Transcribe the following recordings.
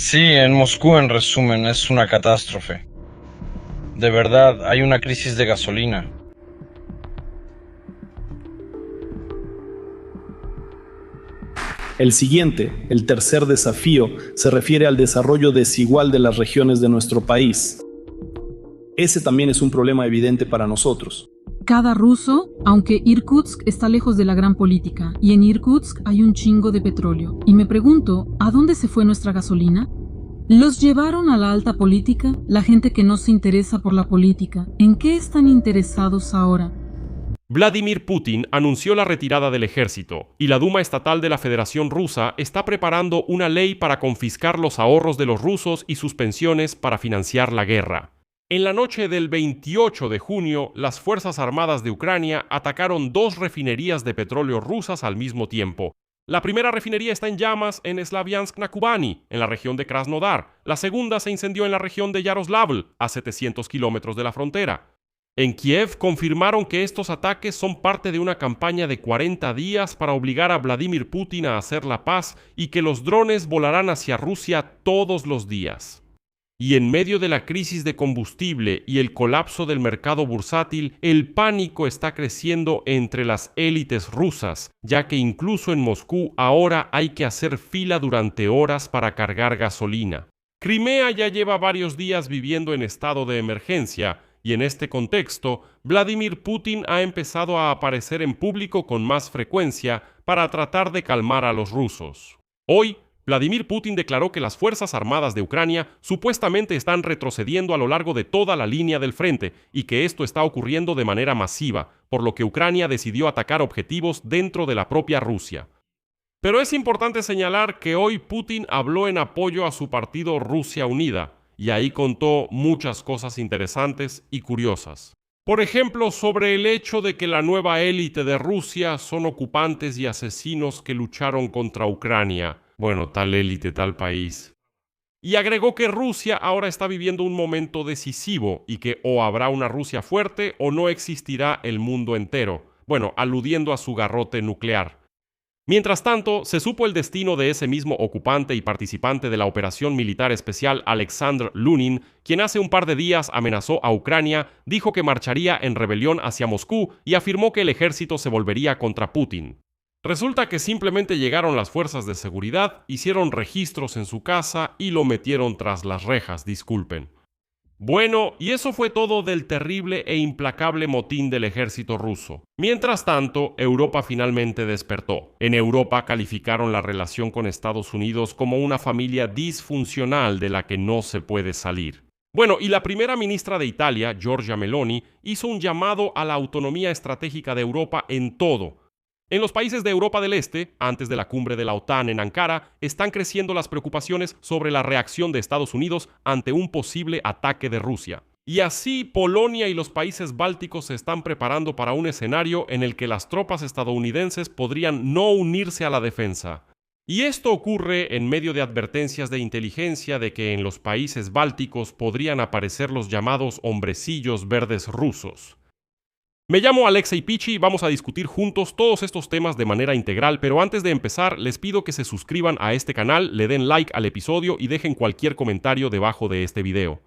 Sí, en Moscú, en resumen, es una catástrofe. De verdad, hay una crisis de gasolina. El siguiente, el tercer desafío, se refiere al desarrollo desigual de las regiones de nuestro país. Ese también es un problema evidente para nosotros. Cada ruso, aunque Irkutsk está lejos de la gran política, y en Irkutsk hay un chingo de petróleo. Y me pregunto, ¿a dónde se fue nuestra gasolina? ¿Los llevaron a la alta política? La gente que no se interesa por la política, ¿en qué están interesados ahora? Vladimir Putin anunció la retirada del ejército y la Duma Estatal de la Federación Rusa está preparando una ley para confiscar los ahorros de los rusos y sus pensiones para financiar la guerra. En la noche del 28 de junio, las Fuerzas Armadas de Ucrania atacaron 2 refinerías de petróleo rusas al mismo tiempo. La primera refinería está en llamas en Slaviansk na Kubani, en la región de Krasnodar. La segunda se incendió en la región de Yaroslavl, a 700 kilómetros de la frontera. En Kiev confirmaron que estos ataques son parte de una campaña de 40 días para obligar a Vladimir Putin a hacer la paz y que los drones volarán hacia Rusia todos los días. Y en medio de la crisis de combustible y el colapso del mercado bursátil, el pánico está creciendo entre las élites rusas, ya que incluso en Moscú ahora hay que hacer fila durante horas para cargar gasolina. Crimea ya lleva varios días viviendo en estado de emergencia, y en este contexto, Vladimir Putin ha empezado a aparecer en público con más frecuencia para tratar de calmar a los rusos. Hoy, Vladimir Putin declaró que las Fuerzas Armadas de Ucrania supuestamente están retrocediendo a lo largo de toda la línea del frente y que esto está ocurriendo de manera masiva, por lo que Ucrania decidió atacar objetivos dentro de la propia Rusia. Pero es importante señalar que hoy Putin habló en apoyo a su partido Rusia Unida, y ahí contó muchas cosas interesantes y curiosas. Por ejemplo, sobre el hecho de que la nueva élite de Rusia son ocupantes y asesinos que lucharon contra Ucrania. Bueno, tal élite, tal país. Y agregó que Rusia ahora está viviendo un momento decisivo y que o habrá una Rusia fuerte o no existirá el mundo entero. Bueno, aludiendo a su garrote nuclear. Mientras tanto, se supo el destino de ese mismo ocupante y participante de la operación militar especial Alexander Lunin, quien hace un par de días amenazó a Ucrania, dijo que marcharía en rebelión hacia Moscú y afirmó que el ejército se volvería contra Putin. Resulta que simplemente llegaron las fuerzas de seguridad, hicieron registros en su casa y lo metieron tras las rejas, disculpen. Bueno, y eso fue todo del terrible e implacable motín del ejército ruso. Mientras tanto, Europa finalmente despertó. En Europa calificaron la relación con Estados Unidos como una familia disfuncional de la que no se puede salir. Bueno, y la primera ministra de Italia, Giorgia Meloni, hizo un llamado a la autonomía estratégica de Europa en todo. En los países de Europa del Este, antes de la cumbre de la OTAN en Ankara, están creciendo las preocupaciones sobre la reacción de Estados Unidos ante un posible ataque de Rusia. Y así, Polonia y los países bálticos se están preparando para un escenario en el que las tropas estadounidenses podrían no unirse a la defensa. Y esto ocurre en medio de advertencias de inteligencia de que en los países bálticos podrían aparecer los llamados hombrecillos verdes rusos. Me llamo Alexei Pichi y vamos a discutir juntos todos estos temas de manera integral, pero antes de empezar les pido que se suscriban a este canal, le den like al episodio y dejen cualquier comentario debajo de este video.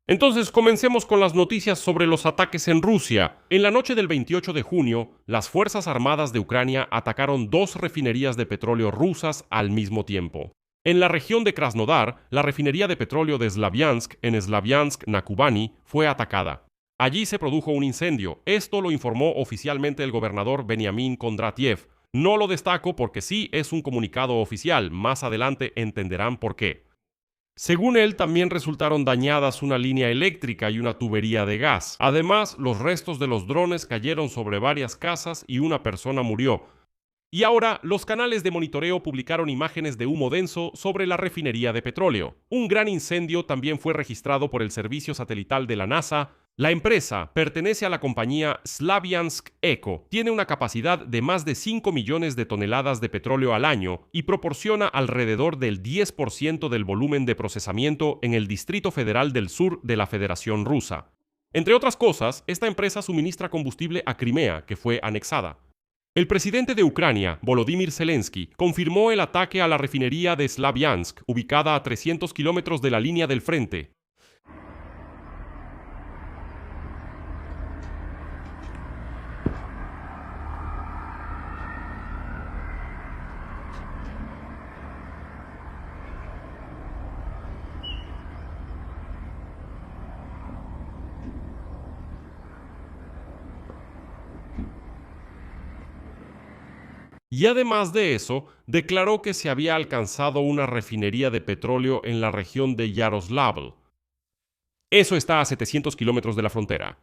Entonces comencemos con las noticias sobre los ataques en Rusia. En la noche del 28 de junio, las Fuerzas Armadas de Ucrania atacaron 2 refinerías de petróleo rusas al mismo tiempo. En la región de Krasnodar, la refinería de petróleo de Slaviansk, en Slaviansk na Kubani, fue atacada. Allí se produjo un incendio. Esto lo informó oficialmente el gobernador Benyamin Kondratiev. No lo destaco porque sí es un comunicado oficial. Más adelante entenderán por qué. Según él, también resultaron dañadas una línea eléctrica y una tubería de gas. Además, los restos de los drones cayeron sobre varias casas y una persona murió. Y ahora, los canales de monitoreo publicaron imágenes de humo denso sobre la refinería de petróleo. Un gran incendio también fue registrado por el servicio satelital de la NASA. La empresa pertenece a la compañía Slaviansk Eco, tiene una capacidad de más de 5 millones de toneladas de petróleo al año y proporciona alrededor del 10% del volumen de procesamiento en el Distrito Federal del Sur de la Federación Rusa. Entre otras cosas, esta empresa suministra combustible a Crimea, que fue anexada. El presidente de Ucrania, Volodymyr Zelensky, confirmó el ataque a la refinería de Slaviansk, ubicada a 300 kilómetros de la línea del frente. Y además de eso, declaró que se había alcanzado una refinería de petróleo en la región de Yaroslavl. Eso está a 700 kilómetros de la frontera.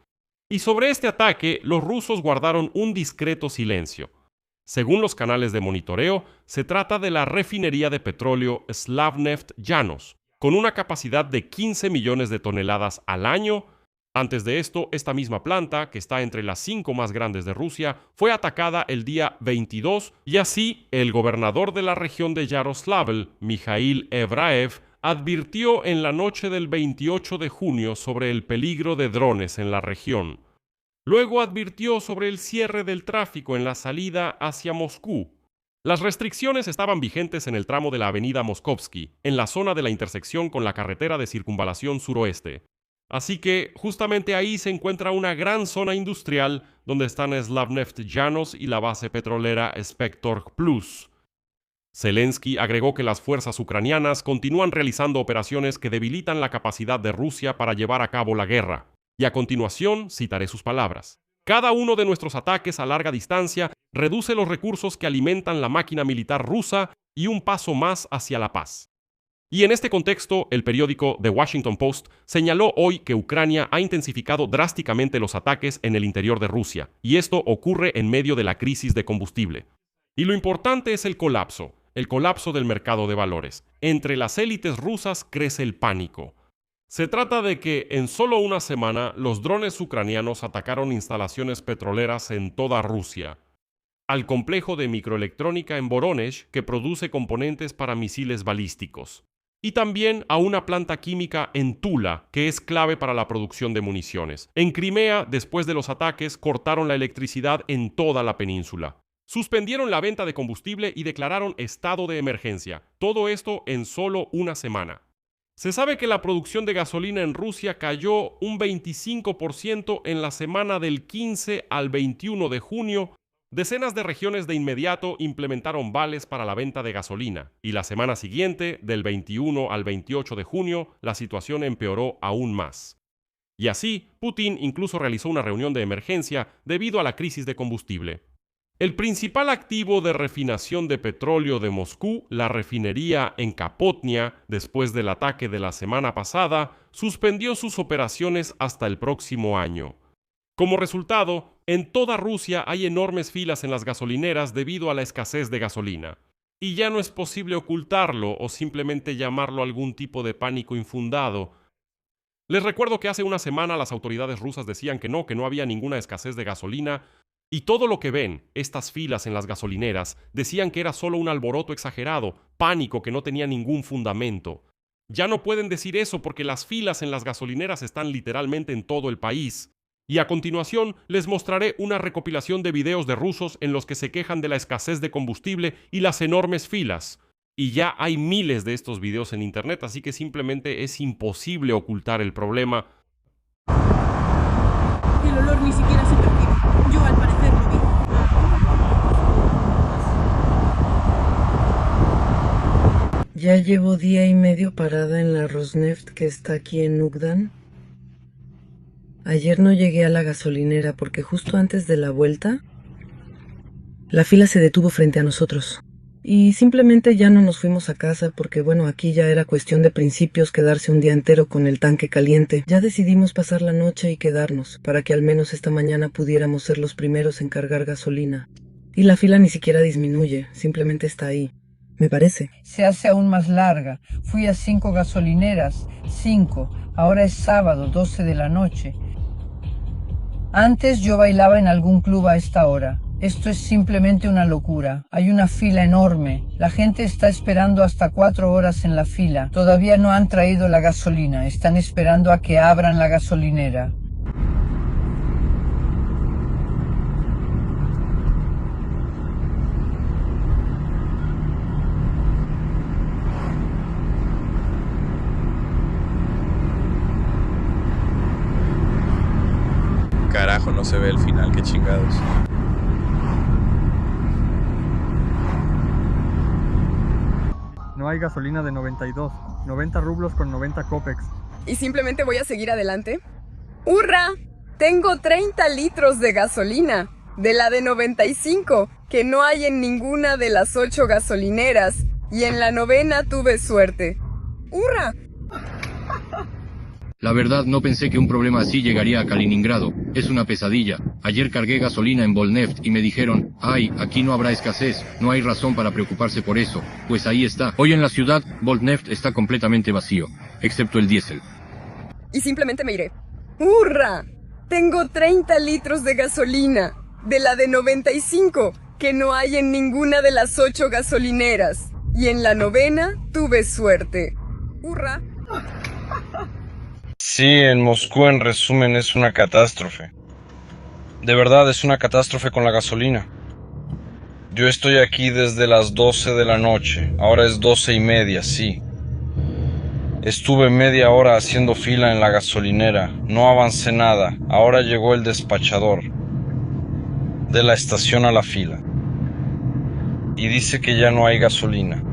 Y sobre este ataque, los rusos guardaron un discreto silencio. Según los canales de monitoreo, se trata de la refinería de petróleo Slavneft Llanos, con una capacidad de 15 millones de toneladas al año. Antes de esto, esta misma planta, que está entre las 5 más grandes de Rusia, fue atacada el día 22 y así el gobernador de la región de Yaroslavl, Mikhail Evraev, advirtió en la noche del 28 de junio sobre el peligro de drones en la región. Luego advirtió sobre el cierre del tráfico en la salida hacia Moscú. Las restricciones estaban vigentes en el tramo de la avenida Moskovsky, en la zona de la intersección con la carretera de circunvalación suroeste. Así que justamente ahí se encuentra una gran zona industrial donde están Slavneft Llanos y la base petrolera Spektor Plus. Zelensky agregó que las fuerzas ucranianas continúan realizando operaciones que debilitan la capacidad de Rusia para llevar a cabo la guerra. Y a continuación citaré sus palabras. Cada uno de nuestros ataques a larga distancia reduce los recursos que alimentan la máquina militar rusa y un paso más hacia la paz. Y en este contexto, el periódico The Washington Post señaló hoy que Ucrania ha intensificado drásticamente los ataques en el interior de Rusia, y esto ocurre en medio de la crisis de combustible. Y lo importante es el colapso del mercado de valores. Entre las élites rusas crece el pánico. Se trata de que en solo una semana los drones ucranianos atacaron instalaciones petroleras en toda Rusia, al complejo de microelectrónica en Voronezh que produce componentes para misiles balísticos, y también a una planta química en Tula, que es clave para la producción de municiones. En Crimea, después de los ataques, cortaron la electricidad en toda la península. Suspendieron la venta de combustible y declararon estado de emergencia. Todo esto en solo una semana. Se sabe que la producción de gasolina en Rusia cayó un 25% en la semana del 15 al 21 de junio. Decenas de regiones de inmediato implementaron vales para la venta de gasolina, y la semana siguiente, del 21 al 28 de junio, la situación empeoró aún más. Y así, Putin incluso realizó una reunión de emergencia debido a la crisis de combustible. El principal activo de refinación de petróleo de Moscú, la refinería en Kapotnia, después del ataque de la semana pasada, suspendió sus operaciones hasta el próximo año. Como resultado, en toda Rusia hay enormes filas en las gasolineras debido a la escasez de gasolina. Y ya no es posible ocultarlo o simplemente llamarlo algún tipo de pánico infundado. Les recuerdo que hace una semana las autoridades rusas decían que no había ninguna escasez de gasolina, y todo lo que ven, estas filas en las gasolineras, decían que era solo un alboroto exagerado, pánico que no tenía ningún fundamento. Ya no pueden decir eso porque las filas en las gasolineras están literalmente en todo el país. Y a continuación les mostraré una recopilación de videos de rusos en los que se quejan de la escasez de combustible y las enormes filas. Y ya hay miles de estos videos en internet, así que simplemente es imposible ocultar el problema. El olor ni siquiera se percibe. Yo al parecer lo vi. Ya llevo día y medio parada en la Rosneft que está aquí en Ugdan. Ayer no llegué a la gasolinera porque justo antes de la vuelta, la fila se detuvo frente a nosotros. Y simplemente ya no nos fuimos a casa porque, bueno, aquí ya era cuestión de principios quedarse un día entero con el tanque caliente. Ya decidimos pasar la noche y quedarnos, para que al menos esta mañana pudiéramos ser los primeros en cargar gasolina. Y la fila ni siquiera disminuye, simplemente está ahí. Me parece. Se hace aún más larga. Fui a 5 gasolineras, 5. Ahora es sábado, 12 de la noche. Antes yo bailaba en algún club a esta hora. Esto es simplemente una locura. Hay una fila enorme. La gente está esperando hasta 4 horas en la fila. Todavía no han traído la gasolina. Están esperando a que abran la gasolinera. no se ve el final, qué chingados. No hay gasolina de 92, 90 rublos con 90 copex. ¿Y simplemente voy a seguir adelante? ¡Hurra! Tengo 30 litros de gasolina, de la de 95, que no hay en ninguna de las 8 gasolineras, y en la 9ª tuve suerte. ¡Hurra! La verdad no pensé que un problema así llegaría a Kaliningrado. Es una pesadilla. Ayer cargué gasolina en Volneft y me dijeron, ay, aquí no habrá escasez, no hay razón para preocuparse por eso. Pues ahí está. Hoy en la ciudad, Volneft está completamente vacío, excepto el diésel. Y simplemente me iré. ¡Hurra! Tengo 30 litros de gasolina, de la de 95, que no hay en ninguna de las 8 gasolineras, y en la 9ª tuve suerte. ¡Hurra! Sí, en Moscú, en resumen, es una catástrofe. De verdad, es una catástrofe con la gasolina. Yo estoy aquí desde las 12 de la noche, ahora es 12:30, sí. Estuve media hora haciendo fila en la gasolinera, no avancé nada, ahora llegó el despachador de la estación a la fila y dice que ya no hay gasolina.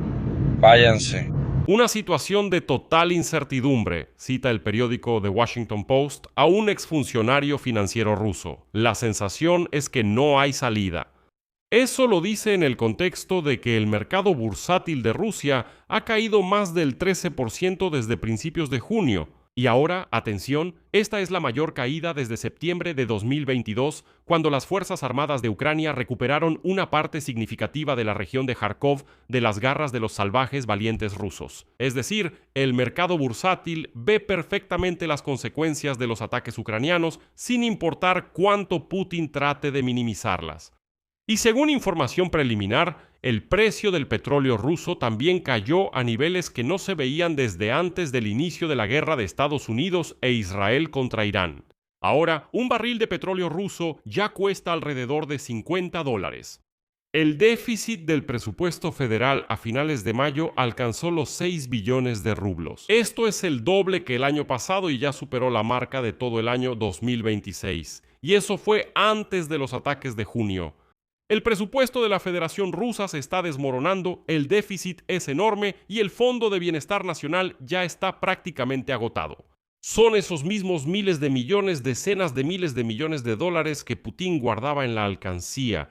Váyanse. Una situación de total incertidumbre, cita el periódico The Washington Post a un exfuncionario financiero ruso. La sensación es que no hay salida. Eso lo dice en el contexto de que el mercado bursátil de Rusia ha caído más del 13% desde principios de junio. Y ahora, atención, esta es la mayor caída desde septiembre de 2022, cuando las Fuerzas Armadas de Ucrania recuperaron una parte significativa de la región de Kharkov de las garras de los salvajes valientes rusos. Es decir, el mercado bursátil ve perfectamente las consecuencias de los ataques ucranianos sin importar cuánto Putin trate de minimizarlas. Y según información preliminar, el precio del petróleo ruso también cayó a niveles que no se veían desde antes del inicio de la guerra de Estados Unidos e Israel contra Irán. Ahora, un barril de petróleo ruso ya cuesta alrededor de $50. El déficit del presupuesto federal a finales de mayo alcanzó los 6 billones de rublos. Esto es el doble que el año pasado y ya superó la marca de todo el año 2026. Y eso fue antes de los ataques de junio. El presupuesto de la Federación Rusa se está desmoronando, el déficit es enorme y el Fondo de Bienestar Nacional ya está prácticamente agotado. Son esos mismos miles de millones, decenas de miles de millones de dólares que Putin guardaba en la alcancía.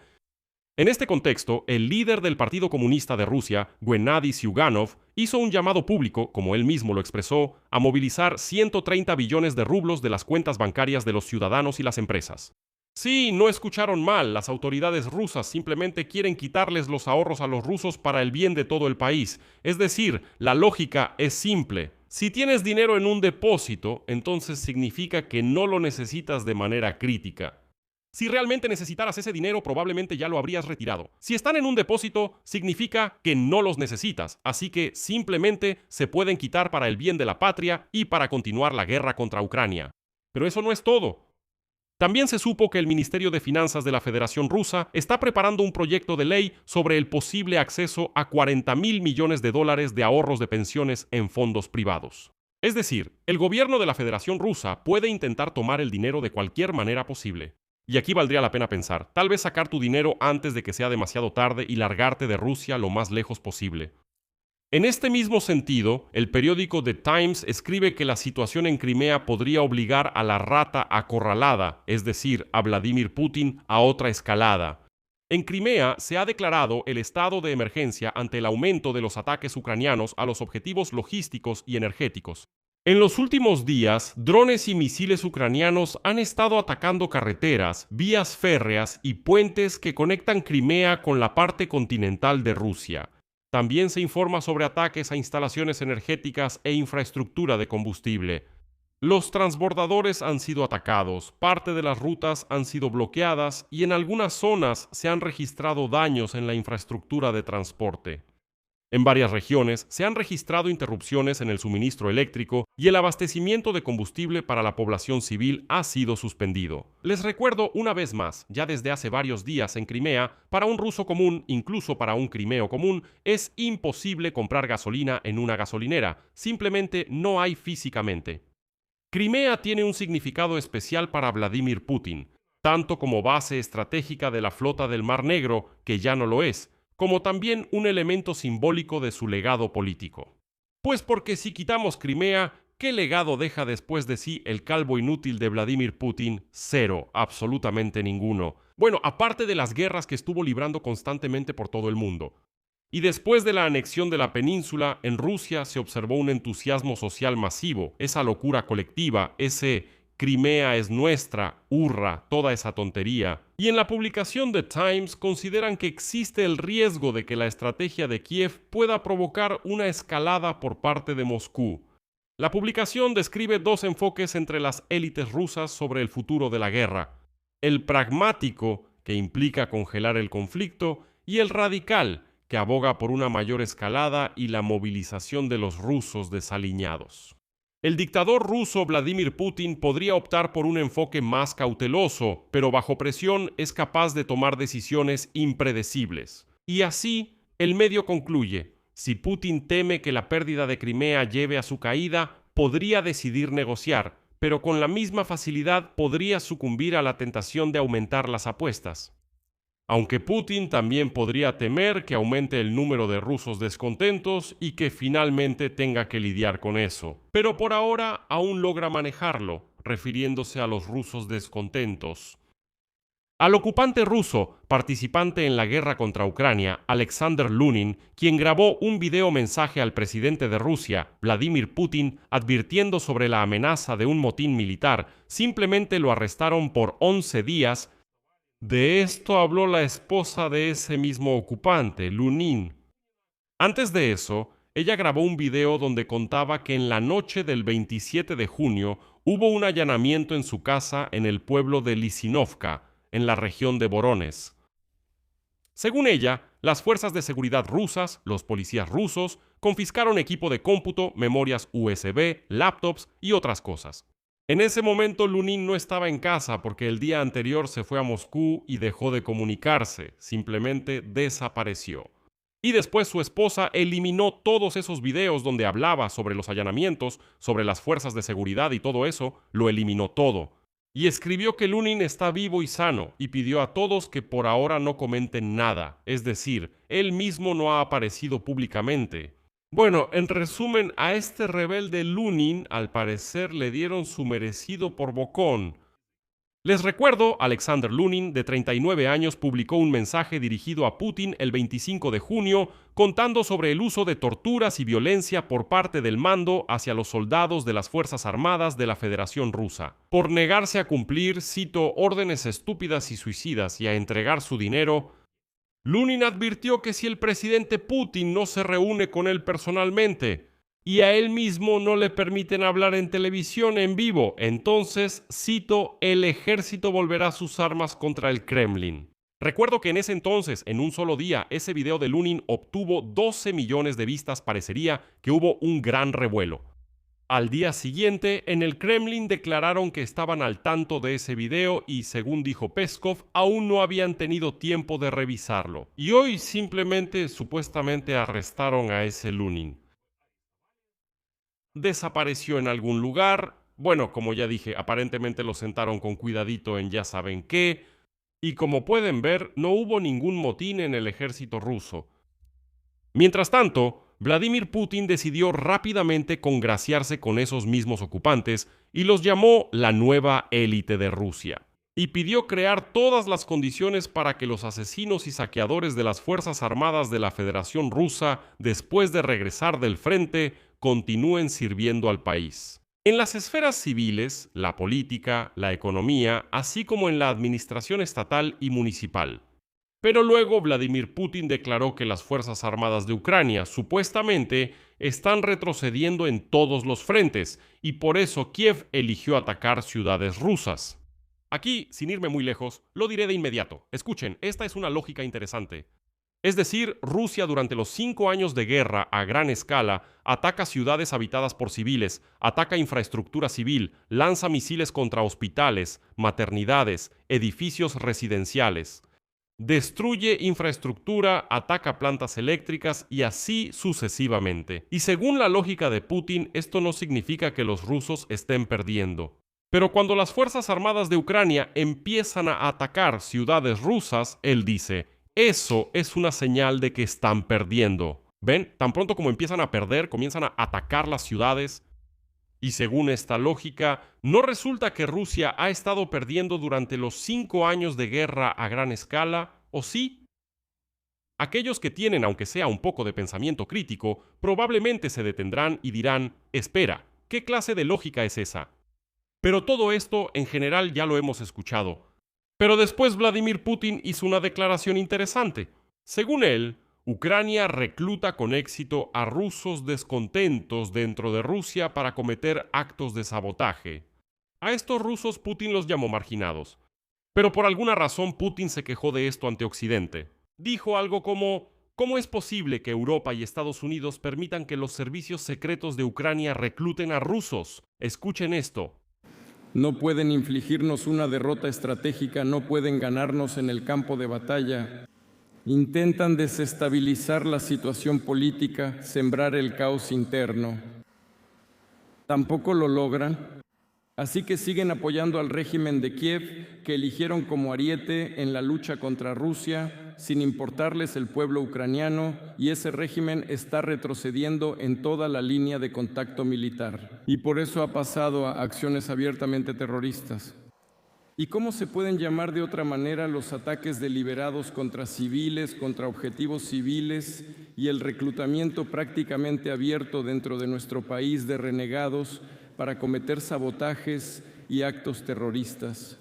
En este contexto, el líder del Partido Comunista de Rusia, Gennady Zyuganov, hizo un llamado público, como él mismo lo expresó, a movilizar 130 billones de rublos de las cuentas bancarias de los ciudadanos y las empresas. Sí, no escucharon mal, las autoridades rusas simplemente quieren quitarles los ahorros a los rusos para el bien de todo el país. Es decir, la lógica es simple. Si tienes dinero en un depósito, entonces significa que no lo necesitas de manera crítica. Si realmente necesitaras ese dinero, probablemente ya lo habrías retirado. Si están en un depósito, significa que no los necesitas, así que simplemente se pueden quitar para el bien de la patria y para continuar la guerra contra Ucrania. Pero eso no es todo. También se supo que el Ministerio de Finanzas de la Federación Rusa está preparando un proyecto de ley sobre el posible acceso a $40,000 millones de ahorros de pensiones en fondos privados. Es decir, el gobierno de la Federación Rusa puede intentar tomar el dinero de cualquier manera posible. Y aquí valdría la pena pensar, tal vez sacar tu dinero antes de que sea demasiado tarde y largarte de Rusia lo más lejos posible. En este mismo sentido, el periódico The Times escribe que la situación en Crimea podría obligar a la rata acorralada, es decir, a Vladimir Putin, a otra escalada. En Crimea se ha declarado el estado de emergencia ante el aumento de los ataques ucranianos a los objetivos logísticos y energéticos. En los últimos días, drones y misiles ucranianos han estado atacando carreteras, vías férreas y puentes que conectan Crimea con la parte continental de Rusia. También se informa sobre ataques a instalaciones energéticas e infraestructura de combustible. Los transbordadores han sido atacados, parte de las rutas han sido bloqueadas y en algunas zonas se han registrado daños en la infraestructura de transporte. En varias regiones se han registrado interrupciones en el suministro eléctrico y el abastecimiento de combustible para la población civil ha sido suspendido. Les recuerdo una vez más, ya desde hace varios días en Crimea, para un ruso común, incluso para un crimeo común, es imposible comprar gasolina en una gasolinera, simplemente no hay físicamente. Crimea tiene un significado especial para Vladimir Putin. tanto como base estratégica de la flota del Mar Negro, que ya no lo es, como también un elemento simbólico de su legado político. Pues porque si quitamos Crimea, ¿qué legado deja después de sí el calvo inútil de Vladimir Putin? Cero, absolutamente ninguno. Bueno, aparte de las guerras que estuvo librando constantemente por todo el mundo. Y después de la anexión de la península, en Rusia se observó un entusiasmo social masivo, esa locura colectiva, ese Crimea es nuestra, hurra, toda esa tontería. Y en la publicación de Times consideran que existe el riesgo de que la estrategia de Kiev pueda provocar una escalada por parte de Moscú. La publicación describe dos enfoques entre las élites rusas sobre el futuro de la guerra: el pragmático, que implica congelar el conflicto, y el radical, que aboga por una mayor escalada y la movilización de los rusos desaliñados. El dictador ruso Vladimir Putin podría optar por un enfoque más cauteloso, pero bajo presión es capaz de tomar decisiones impredecibles. Y así, el medio concluye: si Putin teme que la pérdida de Crimea lleve a su caída, podría decidir negociar, pero con la misma facilidad podría sucumbir a la tentación de aumentar las apuestas. Aunque Putin también podría temer que aumente el número de rusos descontentos y que finalmente tenga que lidiar con eso. Pero por ahora aún logra manejarlo, refiriéndose a los rusos descontentos. Al ocupante ruso, participante en la guerra contra Ucrania, Alexander Lunin, quien grabó un video mensaje al presidente de Rusia, Vladimir Putin, advirtiendo sobre la amenaza de un motín militar, simplemente lo arrestaron por 11 días. De esto habló la esposa de ese mismo ocupante, Lunin. Antes de eso, ella grabó un video donde contaba que en la noche del 27 de junio hubo un allanamiento en su casa en el pueblo de Lisinovka, en la región de Voronezh. Según ella, las fuerzas de seguridad rusas, los policías rusos, confiscaron equipo de cómputo, memorias USB, laptops y otras cosas. En ese momento Lunin no estaba en casa porque el día anterior se fue a Moscú y dejó de comunicarse, simplemente desapareció. Y después su esposa eliminó todos esos videos donde hablaba sobre los allanamientos, sobre las fuerzas de seguridad y todo eso, lo eliminó todo. Y escribió que Lunin está vivo y sano y pidió a todos que por ahora no comenten nada, es decir, él mismo no ha aparecido públicamente. Bueno, en resumen, a este rebelde Lunin, al parecer, le dieron su merecido por bocón. Les recuerdo, Alexander Lunin, de 39 años, publicó un mensaje dirigido a Putin el 25 de junio, contando sobre el uso de torturas y violencia por parte del mando hacia los soldados de las Fuerzas Armadas de la Federación Rusa. Por negarse a cumplir, cito, órdenes estúpidas y suicidas y a entregar su dinero, Lunin advirtió que si el presidente Putin no se reúne con él personalmente y a él mismo no le permiten hablar en televisión en vivo, entonces, cito, el ejército volverá sus armas contra el Kremlin. Recuerdo que en ese entonces, en un solo día, ese video de Lunin obtuvo 12 millones de vistas. Parecería que hubo un gran revuelo. Al día siguiente, en el Kremlin declararon que estaban al tanto de ese video y, según dijo Peskov, aún no habían tenido tiempo de revisarlo. Y hoy simplemente, supuestamente, arrestaron a ese Lunin. Desapareció en algún lugar. Bueno, como ya dije, aparentemente lo sentaron con cuidadito en ya saben qué. Y como pueden ver, no hubo ningún motín en el ejército ruso. Mientras tanto, Vladimir Putin decidió rápidamente congraciarse con esos mismos ocupantes y los llamó la nueva élite de Rusia. Y pidió crear todas las condiciones para que los asesinos y saqueadores de las Fuerzas Armadas de la Federación Rusa, después de regresar del frente, continúen sirviendo al país. En las esferas civiles, la política, la economía, así como en la administración estatal y municipal. Pero luego Vladimir Putin declaró que las Fuerzas Armadas de Ucrania supuestamente están retrocediendo en todos los frentes y por eso Kiev eligió atacar ciudades rusas. Aquí, sin irme muy lejos, lo diré de inmediato. Escuchen, esta es una lógica interesante. Es decir, Rusia durante los 5 años de guerra a gran escala ataca ciudades habitadas por civiles, ataca infraestructura civil, lanza misiles contra hospitales, maternidades, edificios residenciales. Destruye infraestructura, ataca plantas eléctricas y así sucesivamente. Y según la lógica de Putin, esto no significa que los rusos estén perdiendo. Pero cuando las Fuerzas Armadas de Ucrania empiezan a atacar ciudades rusas, él dice, eso es una señal de que están perdiendo. ¿Ven? Tan pronto como empiezan a perder, comienzan a atacar las ciudades. Y según esta lógica, ¿no resulta que Rusia ha estado perdiendo durante los 5 años de guerra a gran escala? ¿O sí? Aquellos que tienen, aunque sea un poco de pensamiento crítico, probablemente se detendrán y dirán, espera, ¿qué clase de lógica es esa? Pero todo esto, en general, ya lo hemos escuchado. Pero después Vladimir Putin hizo una declaración interesante. Según él, Ucrania recluta con éxito a rusos descontentos dentro de Rusia para cometer actos de sabotaje. A estos rusos Putin los llamó marginados. Pero por alguna razón Putin se quejó de esto ante Occidente. Dijo algo como, ¿cómo es posible que Europa y Estados Unidos permitan que los servicios secretos de Ucrania recluten a rusos? Escuchen esto. No pueden infligirnos una derrota estratégica, no pueden ganarnos en el campo de batalla. Intentan desestabilizar la situación política, sembrar el caos interno. Tampoco lo logran, así que siguen apoyando al régimen de Kiev, que eligieron como ariete en la lucha contra Rusia, sin importarles el pueblo ucraniano, y ese régimen está retrocediendo en toda la línea de contacto militar. Y por eso ha pasado a acciones abiertamente terroristas. ¿Y cómo se pueden llamar de otra manera los ataques deliberados contra civiles, contra objetivos civiles y el reclutamiento prácticamente abierto dentro de nuestro país de renegados para cometer sabotajes y actos terroristas?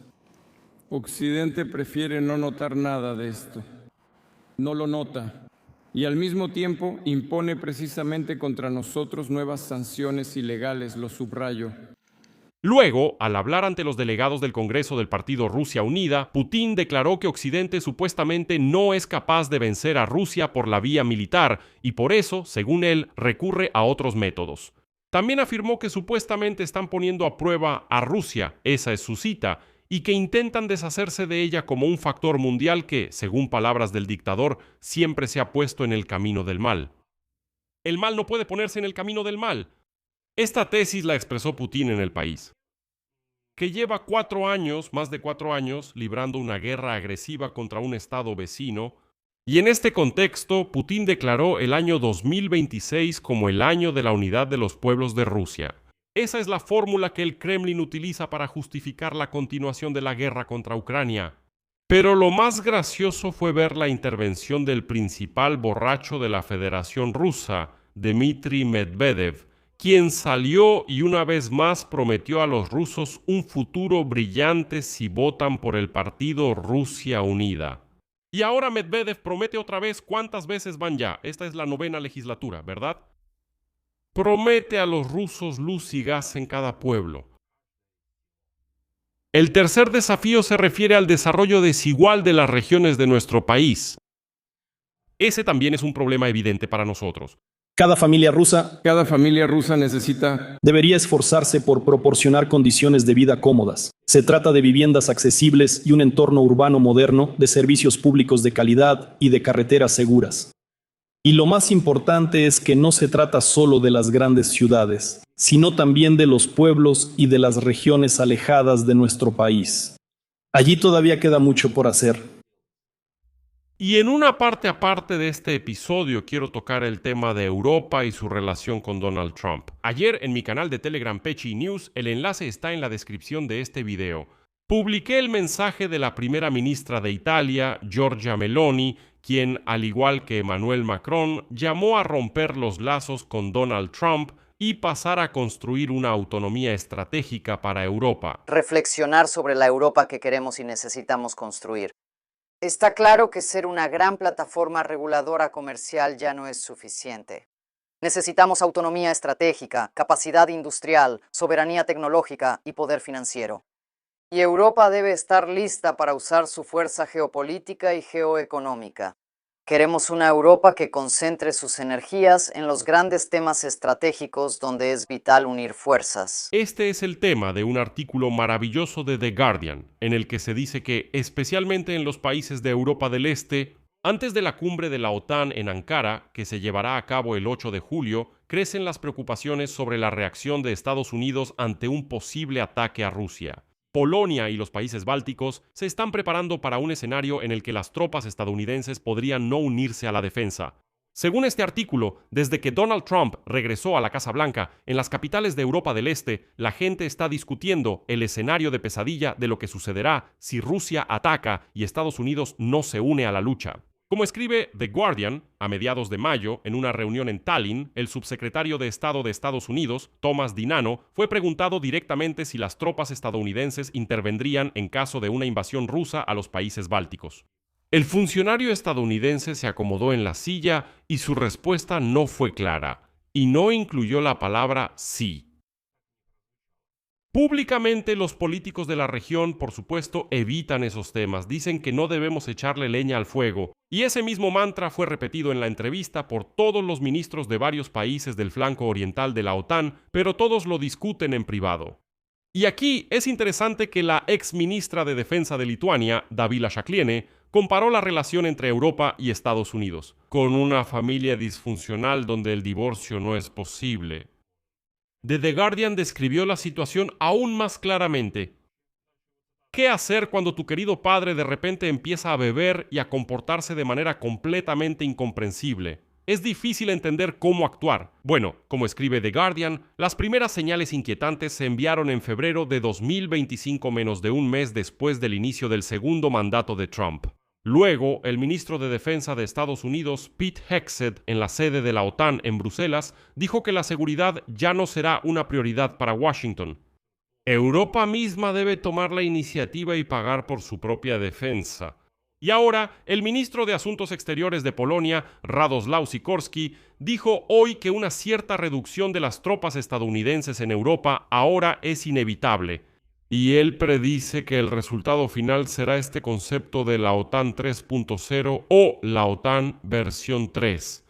Occidente prefiere no notar nada de esto. No lo nota y al mismo tiempo impone precisamente contra nosotros nuevas sanciones ilegales, lo subrayo. Luego, al hablar ante los delegados del Congreso del Partido Rusia Unida, Putin declaró que Occidente supuestamente no es capaz de vencer a Rusia por la vía militar y por eso, según él, recurre a otros métodos. También afirmó que supuestamente están poniendo a prueba a Rusia, esa es su cita, y que intentan deshacerse de ella como un factor mundial que, según palabras del dictador, siempre se ha puesto en el camino del mal. El mal no puede ponerse en el camino del mal. Esta tesis la expresó Putin en El País, que lleva 4 años, más de 4 años, librando una guerra agresiva contra un estado vecino, y en este contexto, Putin declaró el año 2026 como el año de la unidad de los pueblos de Rusia. Esa es la fórmula que el Kremlin utiliza para justificar la continuación de la guerra contra Ucrania. Pero lo más gracioso fue ver la intervención del principal borracho de la Federación Rusa, Dmitry Medvedev, quien salió y una vez más prometió a los rusos un futuro brillante si votan por el partido Rusia Unida. Y ahora Medvedev promete otra vez. ¿Cuántas veces van ya? Esta es la 9ª legislatura, ¿verdad? Promete a los rusos luz y gas en cada pueblo. El tercer desafío se refiere al desarrollo desigual de las regiones de nuestro país. Ese también es un problema evidente para nosotros. Cada familia rusa necesita debería esforzarse por proporcionar condiciones de vida cómodas. Se trata de viviendas accesibles y un entorno urbano moderno, de servicios públicos de calidad y de carreteras seguras. Y lo más importante es que no se trata solo de las grandes ciudades, sino también de los pueblos y de las regiones alejadas de nuestro país. Allí todavía queda mucho por hacer. Y en una parte aparte de este episodio quiero tocar el tema de Europa y su relación con Donald Trump. Ayer en mi canal de Telegram Pechi News, el enlace está en la descripción de este video. Publiqué el mensaje de la primera ministra de Italia, Giorgia Meloni, quien, al igual que Emmanuel Macron, llamó a romper los lazos con Donald Trump y pasar a construir una autonomía estratégica para Europa. Reflexionar sobre la Europa que queremos y necesitamos construir. Está claro que ser una gran plataforma reguladora comercial ya no es suficiente. Necesitamos autonomía estratégica, capacidad industrial, soberanía tecnológica y poder financiero. Y Europa debe estar lista para usar su fuerza geopolítica y geoeconómica. Queremos una Europa que concentre sus energías en los grandes temas estratégicos donde es vital unir fuerzas. Este es el tema de un artículo maravilloso de The Guardian, en el que se dice que, especialmente en los países de Europa del Este, antes de la cumbre de la OTAN en Ankara, que se llevará a cabo el 8 de julio, crecen las preocupaciones sobre la reacción de Estados Unidos ante un posible ataque a Rusia. Polonia y los países bálticos se están preparando para un escenario en el que las tropas estadounidenses podrían no unirse a la defensa. Según este artículo, desde que Donald Trump regresó a la Casa Blanca, en las capitales de Europa del Este, la gente está discutiendo el escenario de pesadilla de lo que sucederá si Rusia ataca y Estados Unidos no se une a la lucha. Como escribe The Guardian, a mediados de mayo, en una reunión en Tallinn, el subsecretario de Estado de Estados Unidos, Thomas DiNanno, fue preguntado directamente si las tropas estadounidenses intervendrían en caso de una invasión rusa a los países bálticos. El funcionario estadounidense se acomodó en la silla y su respuesta no fue clara, y no incluyó la palabra sí. Públicamente, los políticos de la región, por supuesto, evitan esos temas, dicen que no debemos echarle leña al fuego, y ese mismo mantra fue repetido en la entrevista por todos los ministros de varios países del flanco oriental de la OTAN, pero todos lo discuten en privado. Y aquí es interesante que la ex ministra de Defensa de Lituania, Davila Šaklienė, comparó la relación entre Europa y Estados Unidos con una familia disfuncional donde el divorcio no es posible. The Guardian describió la situación aún más claramente. ¿Qué hacer cuando tu querido padre de repente empieza a beber y a comportarse de manera completamente incomprensible? Es difícil entender cómo actuar. Bueno, como escribe The Guardian, las primeras señales inquietantes se enviaron en febrero de 2025, menos de un mes después del inicio del segundo mandato de Trump. Luego, el ministro de Defensa de Estados Unidos, Pete Hegseth, en la sede de la OTAN en Bruselas, dijo que la seguridad ya no será una prioridad para Washington. Europa misma debe tomar la iniciativa y pagar por su propia defensa. Y ahora, el ministro de Asuntos Exteriores de Polonia, Radosław Sikorski, dijo hoy que una cierta reducción de las tropas estadounidenses en Europa ahora es inevitable. Y él predice que el resultado final será este concepto de la OTAN 3.0 o la OTAN versión 3.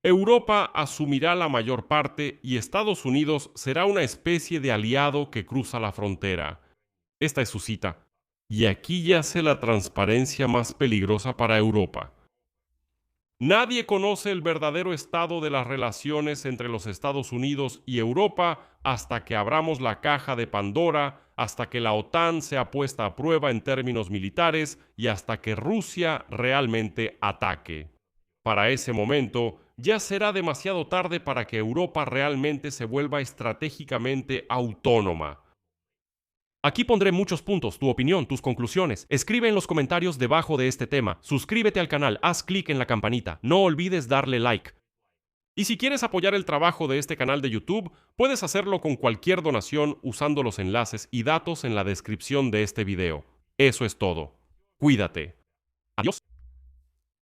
Europa asumirá la mayor parte y Estados Unidos será una especie de aliado que cruza la frontera. Esta es su cita. Y aquí yace la transparencia más peligrosa para Europa. Nadie conoce el verdadero estado de las relaciones entre los Estados Unidos y Europa hasta que abramos la caja de Pandora, hasta que la OTAN sea puesta a prueba en términos militares y hasta que Rusia realmente ataque. Para ese momento, ya será demasiado tarde para que Europa realmente se vuelva estratégicamente autónoma. Aquí pondré muchos puntos, tu opinión, tus conclusiones. Escribe en los comentarios debajo de este tema. Suscríbete al canal, haz clic en la campanita. No olvides darle like. Y si quieres apoyar el trabajo de este canal de YouTube, puedes hacerlo con cualquier donación usando los enlaces y datos en la descripción de este video. Eso es todo. Cuídate. Adiós.